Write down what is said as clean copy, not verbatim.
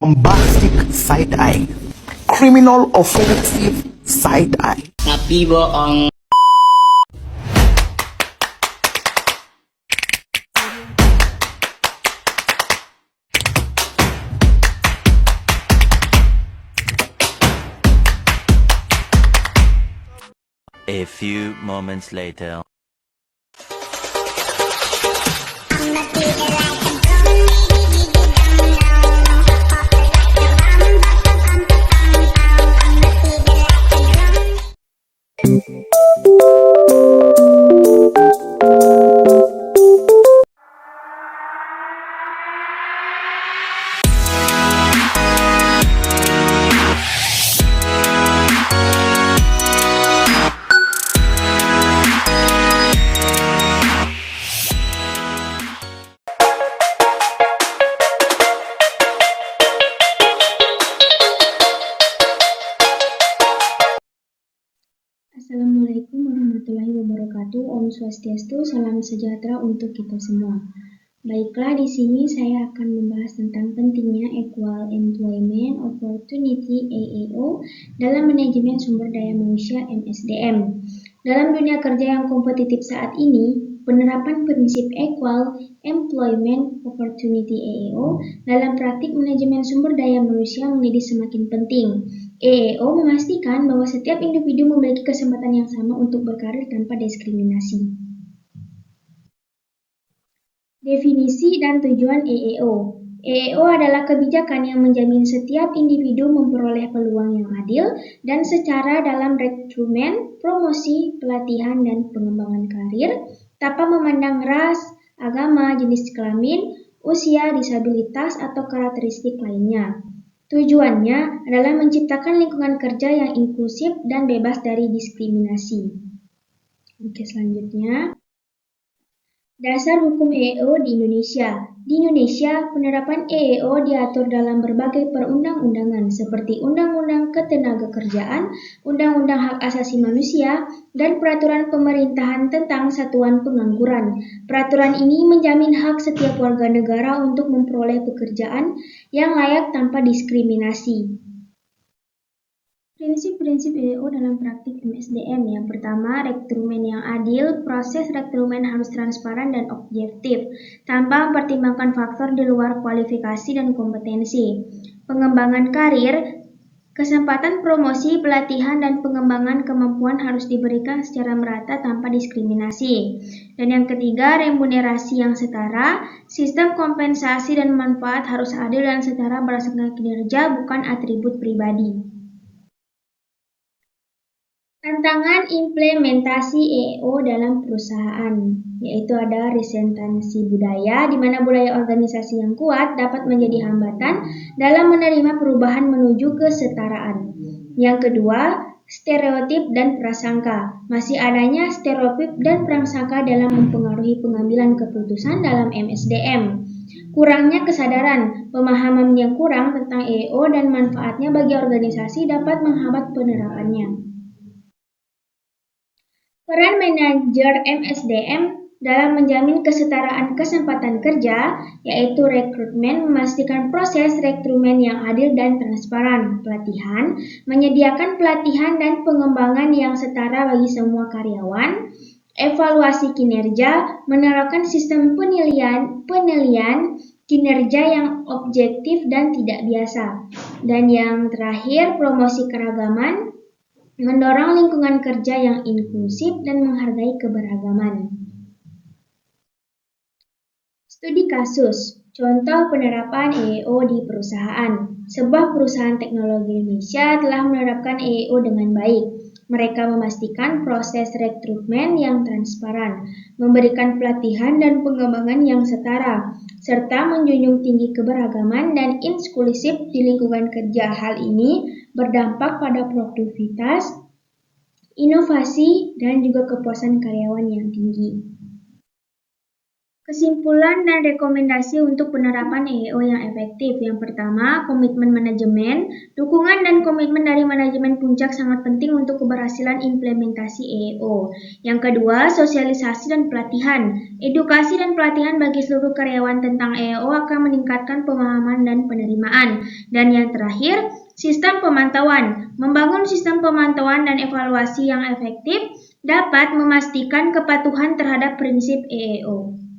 bombastic side-eye, criminal offensive side-eye. Tapi bohong. A few moments later. Assalamualaikum warahmatullahi wabarakatuh. Om Swastiastu, salam sejahtera untuk kita semua. Baiklah, di sini saya akan membahas tentang pentingnya Equal Employment Opportunity (EEO) dalam manajemen sumber daya manusia (MSDM). Dalam dunia kerja yang kompetitif saat ini, penerapan prinsip Equal Employment Opportunity (EEO) dalam praktik manajemen sumber daya manusia menjadi semakin penting. EEO memastikan bahwa setiap individu memiliki kesempatan yang sama untuk berkarir tanpa diskriminasi. Definisi dan tujuan EEO. EEO adalah kebijakan yang menjamin setiap individu memperoleh peluang yang adil dan secara dalam rekrutmen, promosi, pelatihan, dan pengembangan karir, tanpa memandang ras, agama, jenis kelamin, usia, disabilitas, atau karakteristik lainnya. Tujuannya adalah menciptakan lingkungan kerja yang inklusif dan bebas dari diskriminasi. Oke, selanjutnya. Dasar hukum EEO di Indonesia. Di Indonesia, penerapan EEO diatur dalam berbagai perundang-undangan seperti Undang-Undang Ketenagakerjaan, Undang-Undang Hak Asasi Manusia, dan Peraturan Pemerintahan tentang Satuan Pengangguran. Peraturan ini menjamin hak setiap warga negara untuk memperoleh pekerjaan yang layak tanpa diskriminasi. Prinsip-prinsip EEO dalam praktik MSDM. Yang pertama, rekrutmen yang adil. Proses rekrutmen harus transparan dan objektif, tanpa mempertimbangkan faktor di luar kualifikasi dan kompetensi. Pengembangan karir, kesempatan promosi, pelatihan, dan pengembangan kemampuan harus diberikan secara merata tanpa diskriminasi. Dan yang ketiga, remunerasi yang setara. Sistem kompensasi dan manfaat harus adil dan setara berdasarkan kinerja, bukan atribut pribadi. Tantangan implementasi EEO dalam perusahaan, yaitu ada resentansi budaya, di mana budaya organisasi yang kuat dapat menjadi hambatan dalam menerima perubahan menuju kesetaraan. Yang kedua, stereotip dan prasangka. Masih adanya stereotip dan prasangka dalam mempengaruhi pengambilan keputusan dalam MSDM. Kurangnya kesadaran, pemahaman yang kurang tentang EEO dan manfaatnya bagi organisasi dapat menghambat penerapannya. Peran manajer MSDM dalam menjamin kesetaraan kesempatan kerja, yaitu rekrutmen, memastikan proses rekrutmen yang adil dan transparan, pelatihan, menyediakan pelatihan dan pengembangan yang setara bagi semua karyawan, evaluasi kinerja, menerapkan sistem penilaian kinerja yang objektif dan tidak biasa, dan yang terakhir, promosi keragaman, mendorong lingkungan kerja yang inklusif dan menghargai keberagaman. Studi kasus, contoh penerapan EEO di perusahaan. Sebuah perusahaan teknologi Indonesia telah menerapkan EEO dengan baik. Mereka memastikan proses rekrutmen yang transparan, memberikan pelatihan dan pengembangan yang setara, serta menjunjung tinggi keberagaman dan inklusif di lingkungan kerja. Hal ini berdampak pada produktivitas, inovasi, dan juga kepuasan karyawan yang tinggi. Kesimpulan dan rekomendasi untuk penerapan EEO yang efektif. Yang pertama, komitmen manajemen. Dukungan dan komitmen dari manajemen puncak sangat penting untuk keberhasilan implementasi EEO. Yang kedua, sosialisasi dan pelatihan. Edukasi dan pelatihan bagi seluruh karyawan tentang EEO akan meningkatkan pemahaman dan penerimaan. Dan yang terakhir, sistem pemantauan. Membangun sistem pemantauan dan evaluasi yang efektif dapat memastikan kepatuhan terhadap prinsip EEO.